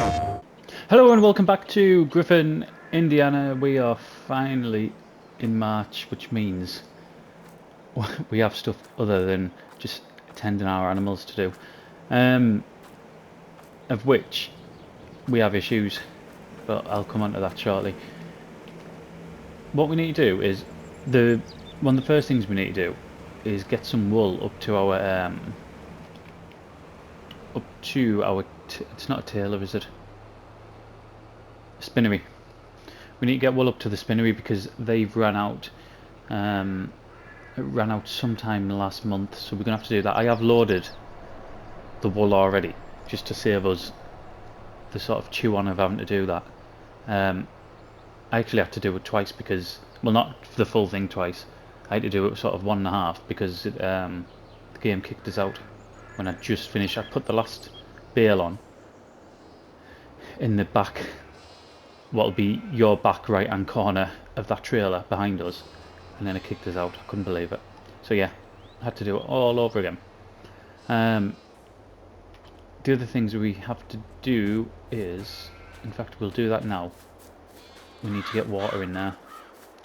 Hello and welcome back to Griffin, Indiana. We are finally in March, which means we have stuff other than just tending our animals to do, of which we have issues, but I'll come on to that shortly. What we need to do is, one of the first things we need to do is get some wool up to our it's not a tailor, is it? Spinnery. We need to get wool up to the spinnery because they've run out. It ran out sometime last month, so we're gonna have to do that. I have loaded the wool already, just to save us the sort of chew on of having to do that. I actually had to do it twice because, well, not the full thing twice. I had to do it sort of 1.5 because the game kicked us out when I just finished. I put the last bale on in the back, what'll be your back right hand corner of that trailer behind us, and then it kicked us out. I couldn't believe it. So yeah, I had to do it all over again. The other things we have to do is, in fact we'll do that now, we need to get water in there.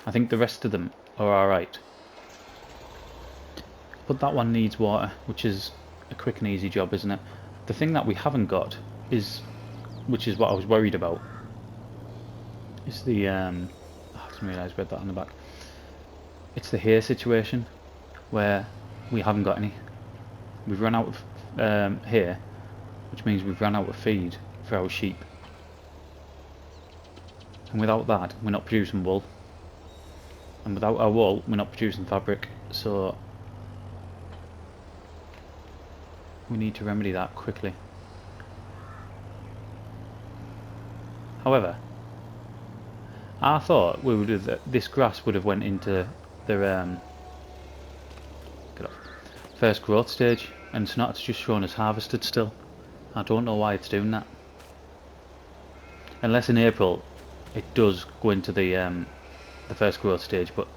I think the rest of them are alright, but that one needs water, which is a quick and easy job, isn't it? The thing that we haven't got is, which is what I was worried about, is the I didn't realise I read that on the back. It's the hay situation where we haven't got any. We've run out of hay, which means we've run out of feed for our sheep, and without that we're not producing wool, and without our wool we're not producing fabric, so we need to remedy that quickly. However, I thought we would have, this grass would have went into the first growth stage, and it's not. It's just shown as harvested still. I don't know why it's doing that. Unless in April it does go into the first growth stage, but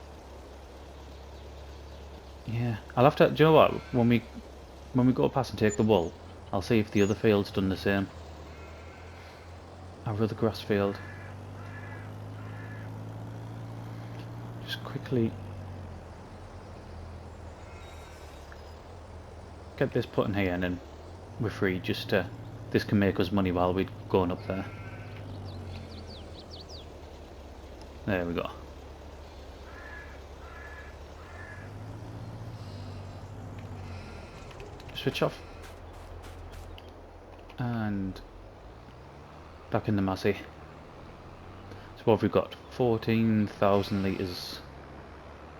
yeah, I'll have to. Do you know what? When we go past and take the wool, I'll see if the other field's done the same. Our other grass field. Just quickly get this put in here, and then we're free. Just this can make us money while we're going up there. There we go. Switch off and back in the Massey. So what have we got? 14,000 litres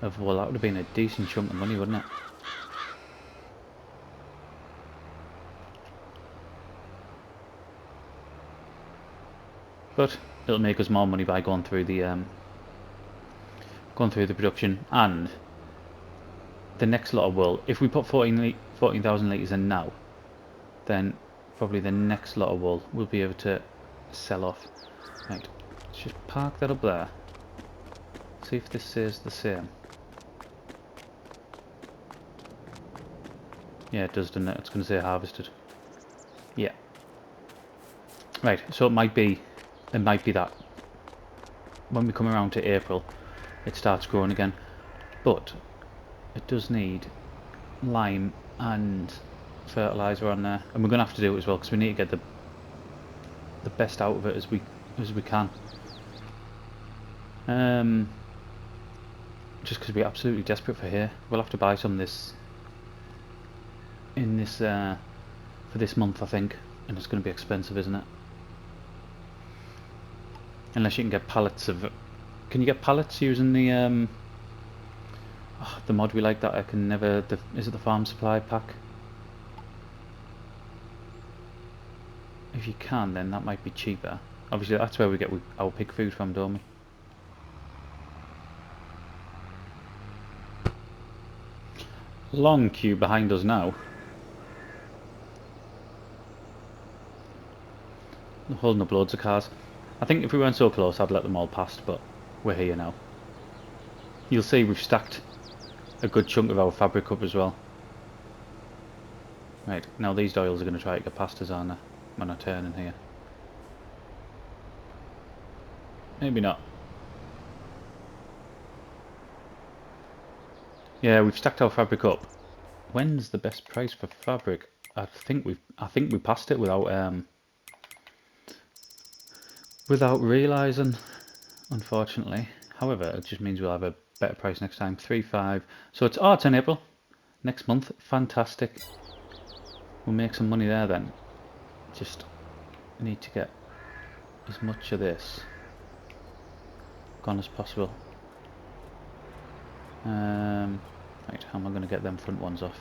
of wool. That would have been a decent chunk of money, wouldn't it? But it'll make us more money by going through the production, and the next lot of wool. If we put 14,000 litres in now, then probably the next lot of wool we'll be able to sell off. Right, let's just park that up there. See if this says the same. Yeah, it does, doesn't it? It's going to say harvested. Yeah. Right, so it might be that when we come around to April it starts growing again, but it does need lime and fertilizer on there, and we're going to have to do it as well because we need to get the best out of it as we can. Just because we're absolutely desperate for hay. We'll have to buy some for this month, I think, and it's going to be expensive, isn't it? Unless you can get pallets of. Can you get pallets using the mod we like that I can never. Is it the farm supply pack? If you can, then that might be cheaper. Obviously, that's where we get our pig food from, don't we? Long queue behind us now. They're holding up loads of cars. I think if we weren't so close I'd let them all past, but we're here now. You'll see we've stacked a good chunk of our fabric up as well. Right, now these doyles are going to try to get past us, aren't they, when I turn in here. Maybe not. Yeah, we've stacked our fabric up. When's the best price for fabric? I think we passed it without realising, unfortunately. However, it just means we'll have a better price next time. 3.5. So it's 10 April next month. Fantastic. We'll make some money there then. Just need to get as much of this gone as possible. Right, how am I going to get them front ones off?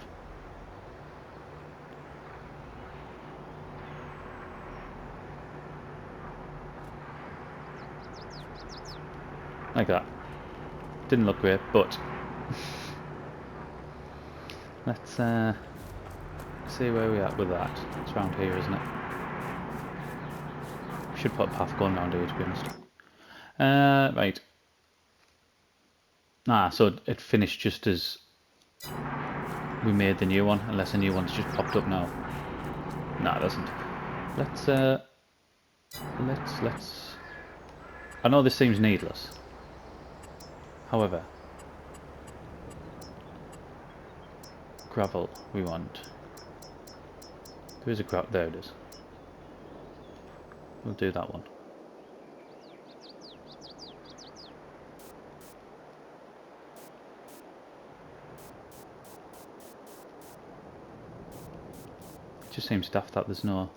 Like that. Didn't look great, but let's see where we're at with that. It's around here, isn't it? Should put a path going around here, to be honest. Right. So it finished just as we made the new one, unless a new one's just popped up now. It doesn't. Let's. I know this seems needless. However, gravel we want. There is a gravel. There it is. We'll do that one. It just seems daft that there's no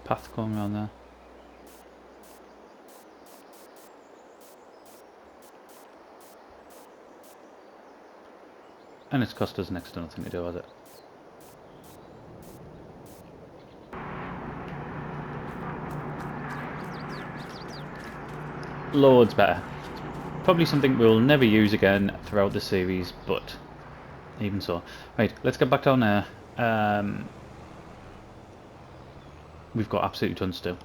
path going around there. And it's cost us next to nothing to do, has it? Loads better. Probably something we'll never use again throughout the series, but even so. Right, let's get back down there. We've got absolutely tons to do.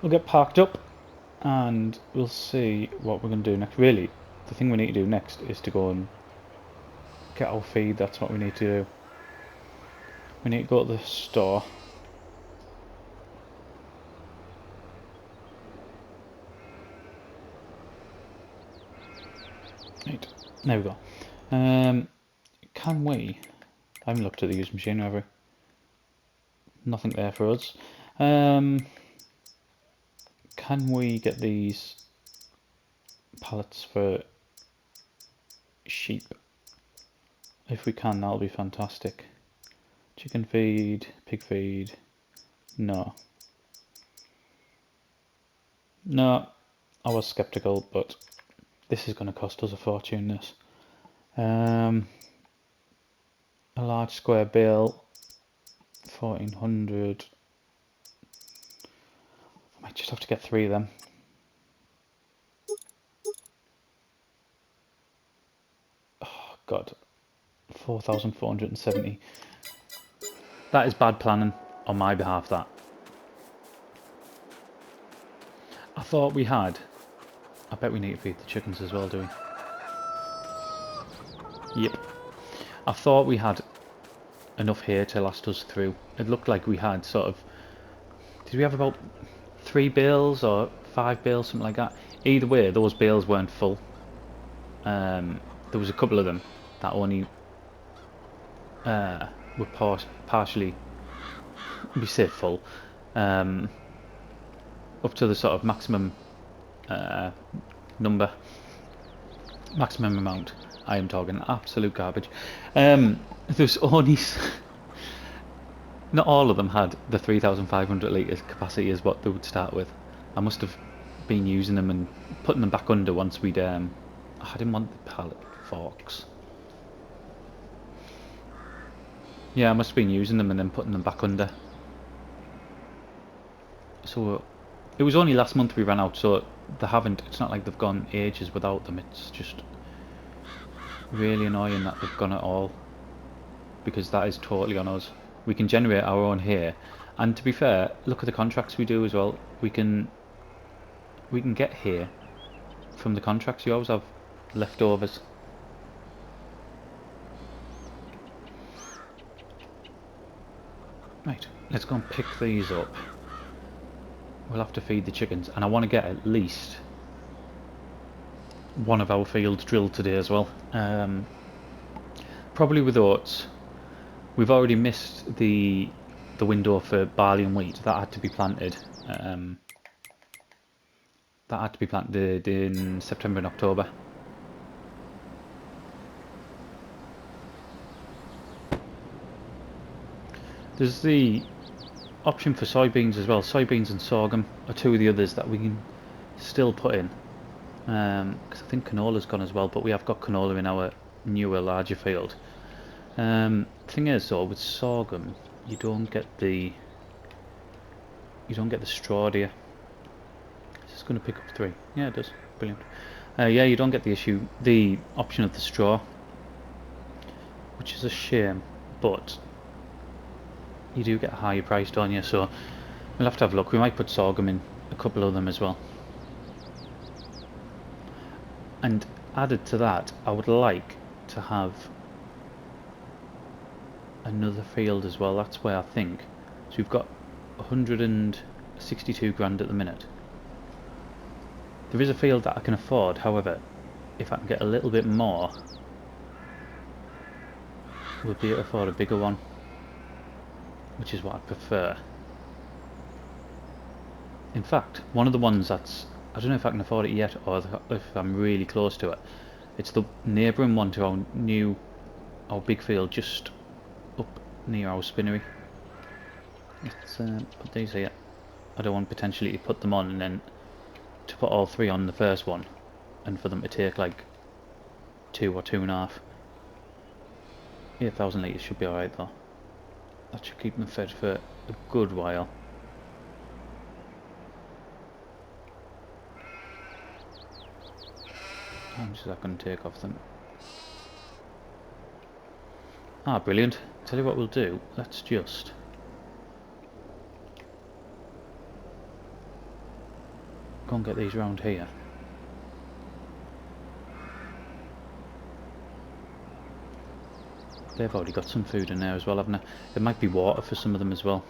We'll get parked up and we'll see what we're going to do next. Really, the thing we need to do next is to go and get our feed. That's what we need to do. We need to go to the store. Right, there we go. Can we? I haven't looked at the used machine, have we? Nothing there for us. Can we get these pallets for sheep? If we can, that'll be fantastic. Chicken feed, pig feed. No. No, I was skeptical, but this is going to cost us a fortune, this. A large square bale, 1400. I might just have to get 3 of them. Oh god, 4,470. That is bad planning on my behalf, that. I thought we had. I bet we need to feed the chickens as well, do we? Yep. I thought we had enough here to last us through. It looked like we had sort of... Did we have about 3 bales or 5 bales, something like that? Either way, those bales weren't full. There was a couple of them that only were partially, we say full, up to the sort of maximum maximum amount. I am talking absolute garbage. There's only not all of them had the 3,500 litres capacity is what they would start with. I must have been using them and putting them back under once we'd I didn't want the pallet forks. Yeah, I must have been using them and then putting them back under. So it was only last month we ran out, so they haven't, it's not like they've gone ages without them. It's just really annoying that they've gone at all, because that is totally on us. We can generate our own here, and to be fair, look at the contracts we do as well. We can get here from the contracts. You always have leftovers. Right, let's go and pick these up. We'll have to feed the chickens, and I want to get at least one of our fields drilled today as well. Probably with oats. We've already missed the window for barley and wheat. That had to be planted. That had to be planted in September and October. There's the option for soybeans as well. Soybeans and sorghum are two of the others that we can still put in. Because I think canola's gone as well, but we have got canola in our newer, larger field. Thing is, though, with sorghum, you don't get the straw, do you? Is this going to pick up 3? Yeah, it does. Brilliant. Yeah, you don't get the option of the straw, which is a shame, but you do get a higher price, don't you? So we'll have to have a look. We might put sorghum in a couple of them as well. And added to that, I would like to have another field as well. That's where I think. So we've got 162 grand at the minute. There is a field that I can afford, however, if I can get a little bit more, we'll be able to afford a bigger one, which is what I prefer. In fact, one of the ones that's, I don't know if I can afford it yet or if I'm really close to it, it's the neighbouring one to our big field just up near our spinnery. Let's put these here. I don't want potentially to put them on and then to put all 3 on the first one and for them to take like 2 or 2.5. 8,000 litres should be alright though. That should keep them fed for a good while. How much is that going to take off them? Ah, brilliant. Tell you what we'll do, let's just go and get these round here. They've already got some food in there as well, haven't they? There might be water for some of them as well.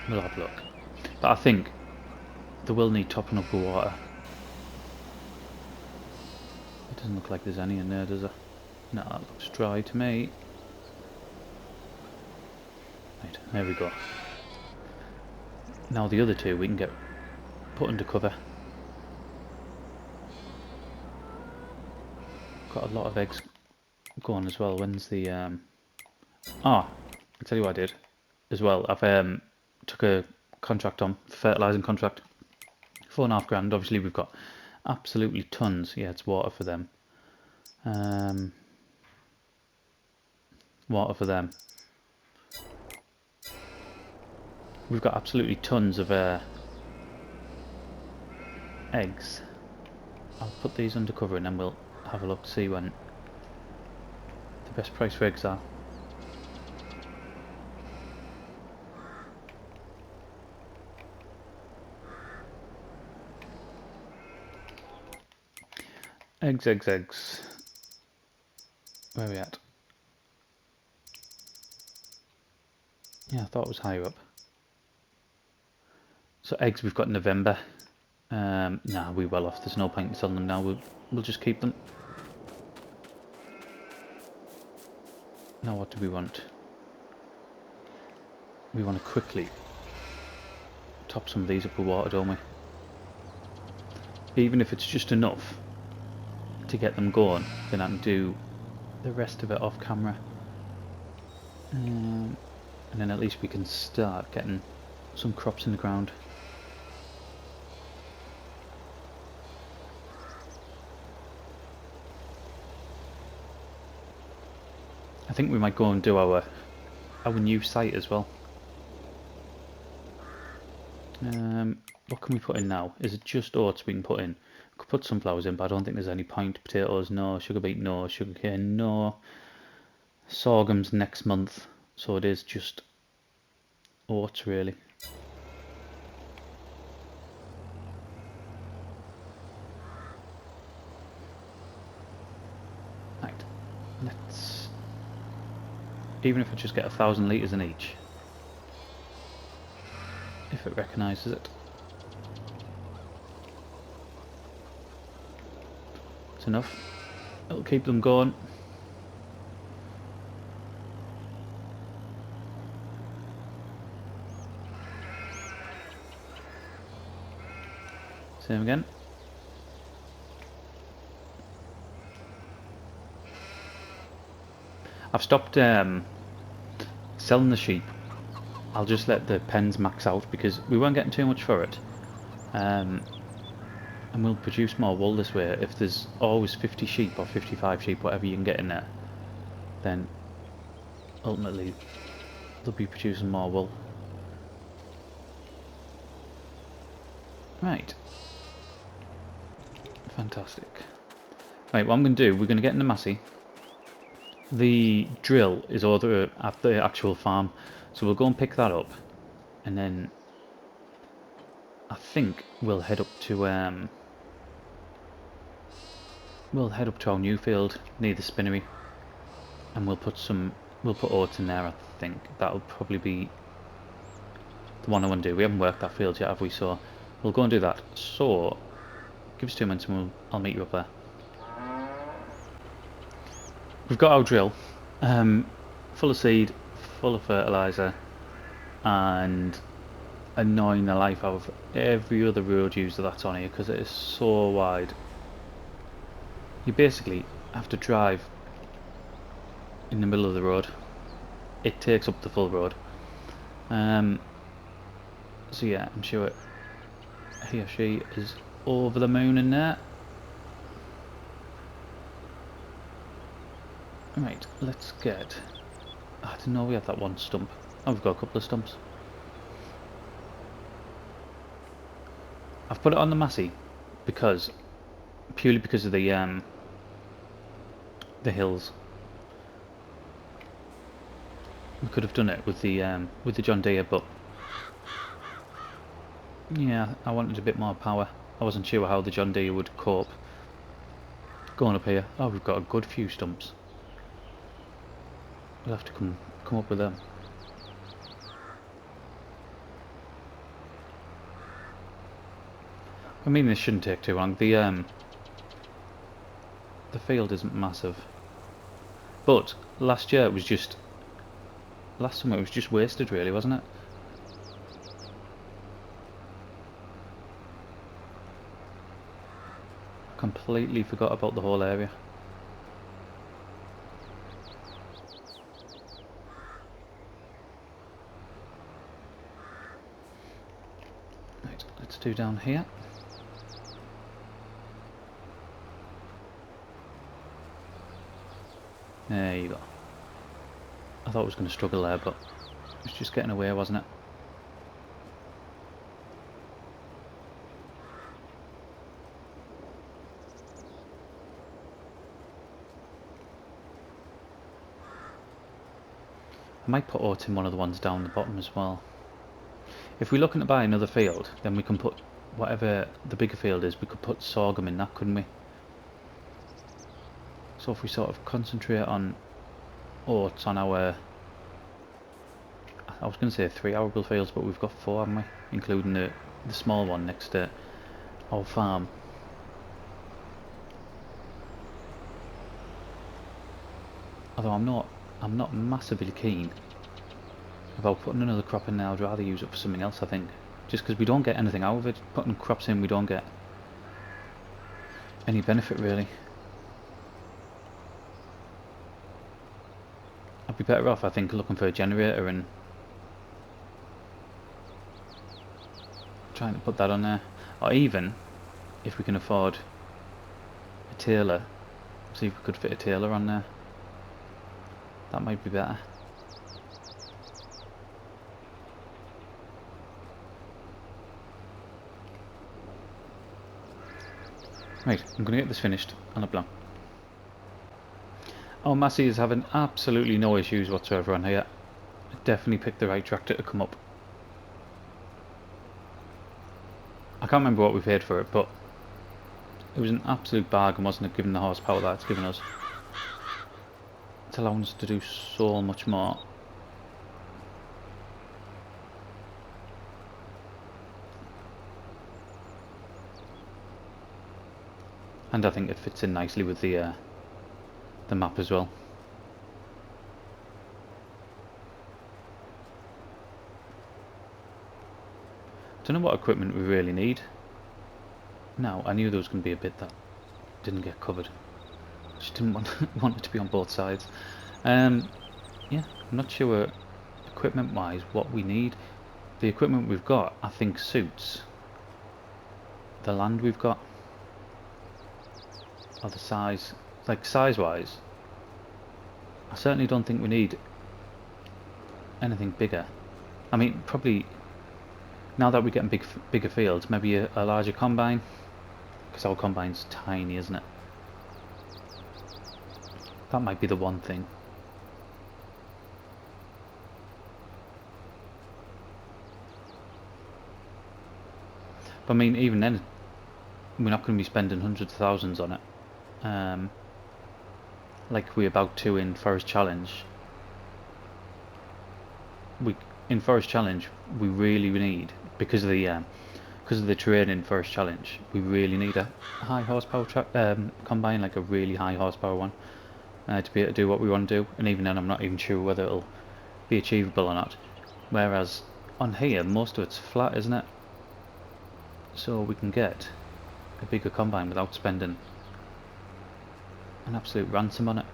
We'll have a look. But I think they will need topping up with water. It doesn't look like there's any in there, does it? No, that looks dry to me. Right, there we go. Now the other 2 we can get put under cover. Got a lot of eggs going as well. When's the I'll tell you what I did as well. I've took a contract on, fertilising contract, 4.5 grand. Obviously we've got absolutely tons. Yeah, it's water for them. Water for them. We've got absolutely tons of eggs. I'll put these under cover and then we'll have a look to see when the best price for eggs are. Eggs. Where are we at? Yeah, I thought it was higher up. So eggs we've got in November. Nah, we're well off. There's no point in selling them now. We'll just keep them. Now what do we want? We want to quickly top some of these up with water, don't we? Even if it's just enough to get them going, then I can do the rest of it off camera. And then at least we can start getting some crops in the ground. I think we might go and do our new site as well. What can we put in now? Is it just oats we can put in? We could put sunflowers in, but I don't think there's any point. Potatoes, no. Sugar beet, no. Sugarcane, no. Sorghum's next month, so it is just oats really. Let's, even if I just get 1,000 litres in each, if it recognises it. It's enough. It'll keep them going. Same again. I've stopped selling the sheep. I'll just let the pens max out because we weren't getting too much for it. And we'll produce more wool this way. If there's always 50 sheep or 55 sheep, whatever you can get in there, then ultimately they'll be producing more wool. Right. Fantastic. Right, what I'm going to do, we're going to get in the Massey. The drill is over at the actual farm, so we'll go and pick that up, and then I think we'll head up to our new field near the spinnery, and we'll put oats in there. I think that'll probably be the one I want to do. We haven't worked that field yet, have we? So we'll go and do that. So give us 2 minutes and I'll meet you up there. We've got our drill, full of seed, full of fertiliser, and annoying the life out of every other road user that's on here because it is so wide. You basically have to drive in the middle of the road. It takes up the full road. So yeah, I'm sure he or she is over the moon in there. Right, let's get... I didn't know we had that one stump. Oh, we've got a couple of stumps. I've put it on the Massey purely because of the hills. We could have done it with the John Deere, but yeah, I wanted a bit more power. I wasn't sure how the John Deere would cope. Going up here, oh, we've got a good few stumps. We'll have to come up with them. I mean, this shouldn't take too long. The field isn't massive, but last summer it was just wasted, really, wasn't it? Completely forgot about the whole area. Right, let's do down here. There you go. I thought I was going to struggle there, but it was just getting away, wasn't it? I might put oats in one of the ones down the bottom as well. If we're looking to buy another field, then we can put whatever the bigger field is, we could put sorghum in that, couldn't we? So if we sort of concentrate on oats on our... I was going to say 3 arable fields, but we've got 4, haven't we? Including the small one next to our farm. Although I'm not massively keen about putting another crop in there. I'd rather use it for something else, I think. Just because we don't get anything out of it. Putting crops in, we don't get any benefit, really. I'd be better off, I think, looking for a generator and trying to put that on there. Or even, if we can afford a tailor, see if we could fit a tailor on there. That might be better. Right, I'm going to get this finished on a plan. Oh, Massey is having absolutely no issues whatsoever on here. I definitely picked the right tractor to come up. I can't remember what we paid for it, but it was an absolute bargain, wasn't it, given the horsepower that it's given us. It's allowing us to do so much more. And I think it fits in nicely with the map as well. Don't know what equipment we really need. Now, I knew there was going to be a bit that didn't get covered. Just didn't want it to be on both sides. Yeah, I'm not sure equipment-wise what we need. The equipment we've got, I think, suits the land we've got. Or the size. Like, size-wise, I certainly don't think we need anything bigger. I mean, probably, now that we're getting bigger fields, maybe a larger combine. Because our combine's tiny, isn't it? That might be the one thing. But I mean, even then, we're not going to be spending hundreds of thousands on it. Like we're about to in Forest Challenge. In Forest Challenge, we really need, because of the terrain in Forest Challenge, we really need a high horsepower combine, like a really high horsepower one, to be able to do what we want to do. And even then, I'm not even sure whether it'll be achievable or not. Whereas on here, most of it's flat, isn't it? So we can get a bigger combine without spending an absolute ransom on it.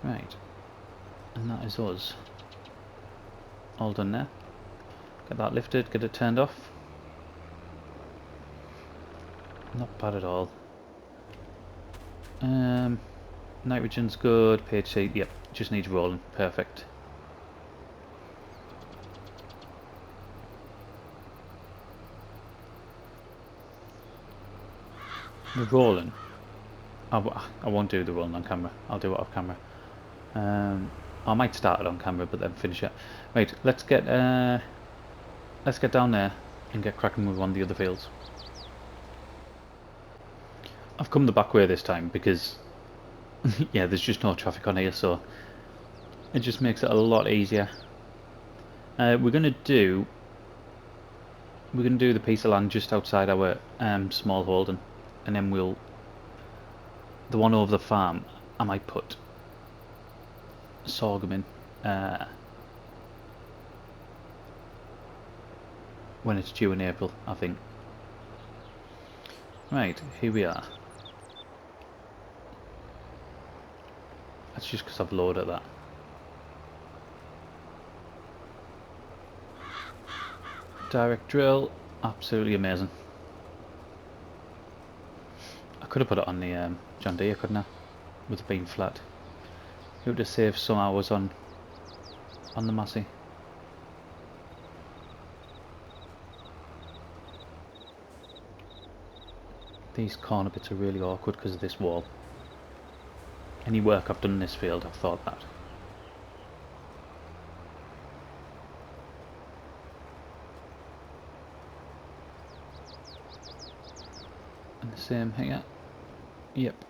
Right, and that is us all done there. Get that lifted, get it turned off. Not bad at all. Nitrogen's good, PHC, yep, just needs rolling, perfect. The rolling, I won't do the rolling on camera, I'll do it off camera. I might start it on camera but then finish it. Right, let's get down there and get cracking with one of the other fields. I've come the back way this time because yeah, there's just no traffic on here, so it just makes it a lot easier. We're gonna do the piece of land just outside our small holding, and then the one over the farm, I might put sorghum in when it's due in April, I think. Right, here we are. That's just because I've loaded that. Direct drill, absolutely amazing. I could have put it on the John Deere, couldn't I? With it being flat. It would have saved some hours on the Massey. These corner bits are really awkward because of this wall. Any work I've done in this field, I've thought that. And the same here. Yep.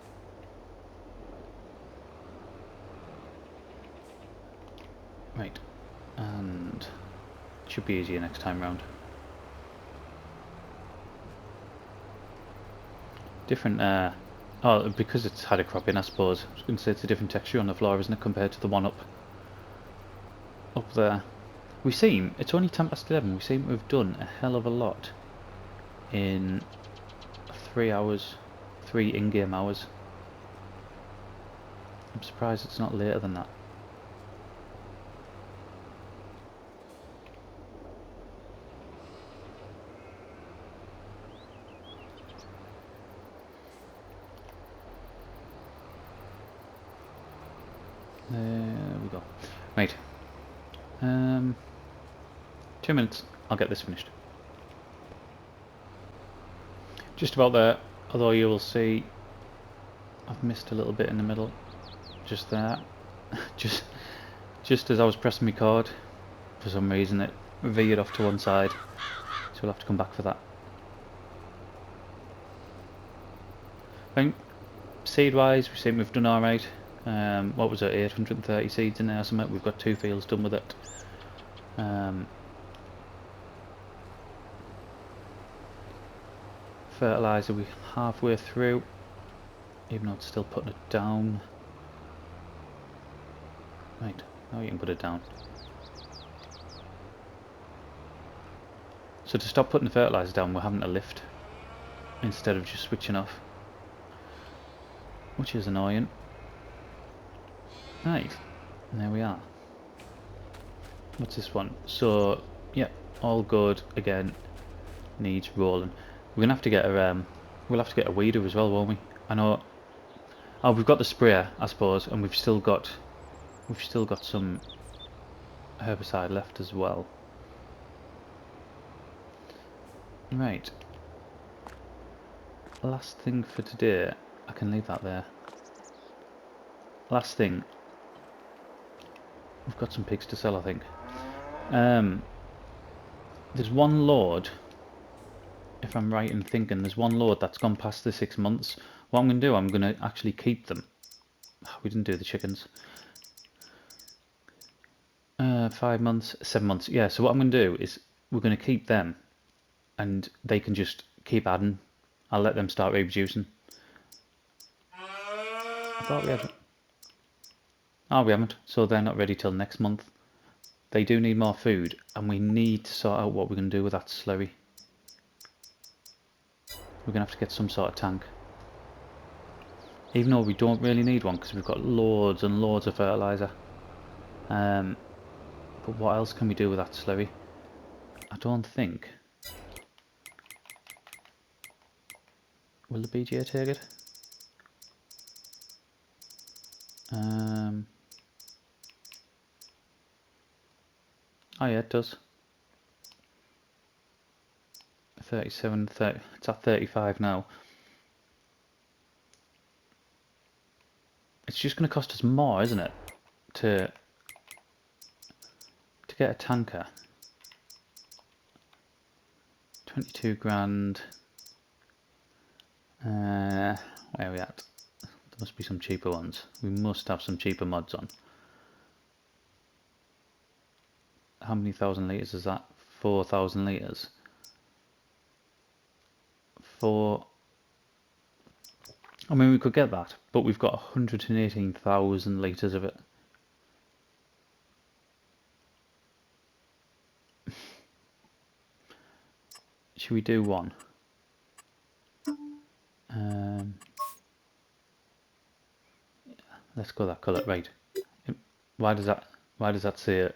Right. And it should be easier next time round. Different, oh, because it's had a crop in, I suppose. I was going to say it's a different texture on the floor, isn't it, compared to the one up there. It's only 11, we seem to have done a hell of a lot in 3 hours, 3 in-game hours. I'm surprised it's not later than that. There we go. Right. 2 minutes. I'll get this finished. Just about there. Although you will see, I've missed a little bit in the middle. Just there. just as I was pressing my cord, for some reason it veered off to one side. So we'll have to come back for that. I think seed wise, we seem we've done alright. What was it, 830 seeds in there or something? We've got 2 fields done with it. Fertiliser we're halfway through, even though it's still putting it down. Right, now you can put it down. So to stop putting the fertiliser down, we're having to lift instead of just switching off, which is annoying. Right, and there we are. What's this one? So yeah, all good again. Needs rolling. We're gonna have to get a we'll have to get a weeder as well, won't we? I know. Oh, we've got the sprayer, I suppose, and we've still got some herbicide left as well. Right. Last thing for today. I can leave that there. Last thing. We've got some pigs to sell, I think. There's one load. If I'm right in thinking, there's one load that's gone past the 6 months. What I'm going to do, I'm going to actually keep them. We didn't do the chickens. 5 months, 7 months. Yeah, so what I'm going to do is we're going to keep them. And they can just keep adding. I'll let them start reproducing. I thought we had... Oh, we haven't. So they're not ready till next month. They do need more food. And we need to sort out what we're going to do with that slurry. We're going to have to get some sort of tank. Even though we don't really need one because we've got loads and loads of fertiliser. But what else can we do with that slurry? I don't think... Will the BGA take it? Oh yeah, it does. 37, 30, it's at 35 now. It's just going to cost us more, isn't it? To get a tanker. 22 grand. Where are we at? There must be some cheaper ones. We must have some cheaper mods on. How many thousand litres is that? 4,000 litres. 4... I mean, we could get that, but we've got 118,000 litres of it. Should we do one? Let's go that colour. Right. Why does that say it?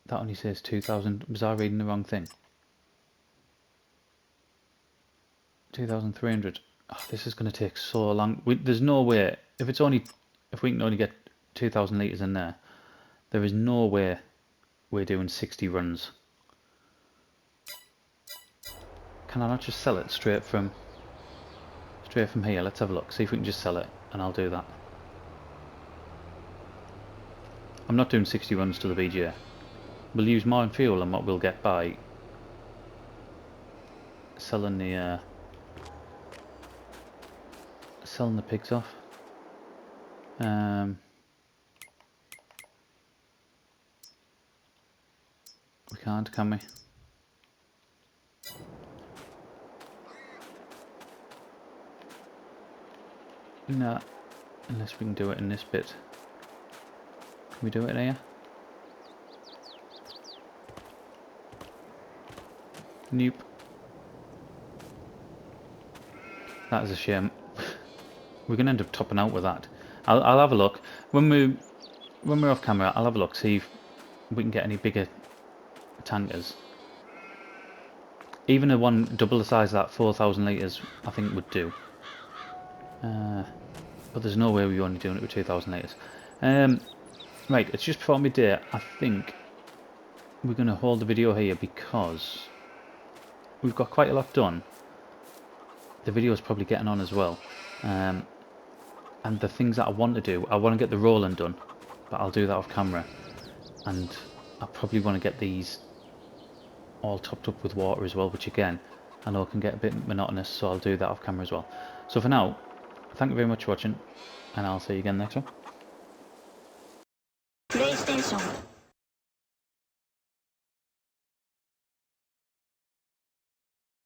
That only says 2,000. Was I reading the wrong thing? 2,300. Oh, this is going to take so long. There's no way. If we can only get 2,000 litres in there, there is no way we're doing 60 runs. Can I not just sell it straight from here? Let's have a look. See if we can just sell it, and I'll do that. I'm not doing 60 runs to the BGA. We'll use more in fuel than what we'll get by selling the pigs off. We can't, can we? No, unless we can do it in this bit. Can we do it here? Nope. That is a shame. We're gonna end up topping out with that. I'll have a look when we're off camera. I'll have a look, see if we can get any bigger tankers. Even a one double the size of that 4,000 litres, I think would do. But there's no way we're only doing it with 2,000 litres. Right, it's just before midday. I think we're going to hold the video here because we've got quite a lot done. The video is probably getting on as well. And the things that I want to do, I want to get the rolling done, but I'll do that off camera. And I probably want to get these all topped up with water as well, which again I know can get a bit monotonous, so I'll do that off camera as well. So for now, thank you very much for watching, and I'll see you again next one. PlayStation